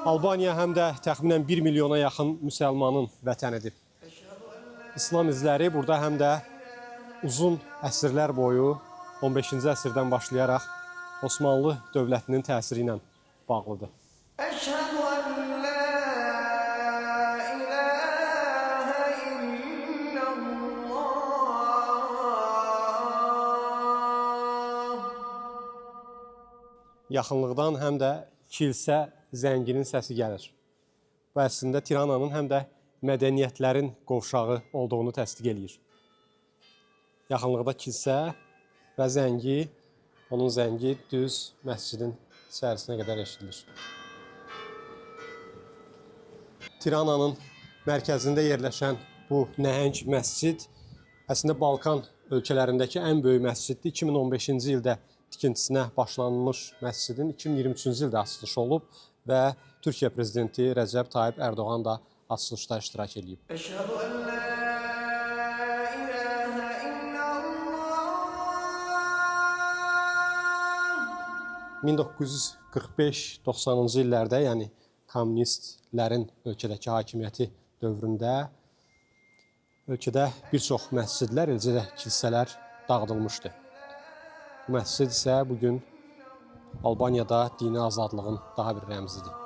Albaniya həm də təxminən 1 milyona yaxın müsəlmanın vətənidir. İslam izləri burada həm də uzun əsrlər boyu 15-ci əsrdən başlayaraq Osmanlı dövlətinin təsiri ilə bağlıdır. Yaxınlıqdan həm də kilsə zənginin səsi gəlir. Bu əslində Tirananın həm də mədəniyyətlərin qovşağı olduğunu təsdiq eləyir. Yaxınlıqda kilsə və zəngi, onun zəngi düz məscidin içərisinə qədər eşidilir. Tirananın mərkəzində yerləşən bu nəhəng məscid əslində Balkan ölkələrindəki ən böyük məsciddir. 2015-ci ildə tikintisinə başlanmış məscidin 2023-cü ildə açılışı olub və Türkiyə prezidenti Rəcəb Tayyip Ərdoğan da açılışda iştirak edib. 1945-90-cı illərdə, yəni kommunistlərin ölkədəki hakimiyyəti dövründə ölkədə bir çox məscidlər, eləcə də kilsələr dağıdılmışdı. Bu məscid isə bugün Albaniyada dini azadlığın daha bir rəmzidir.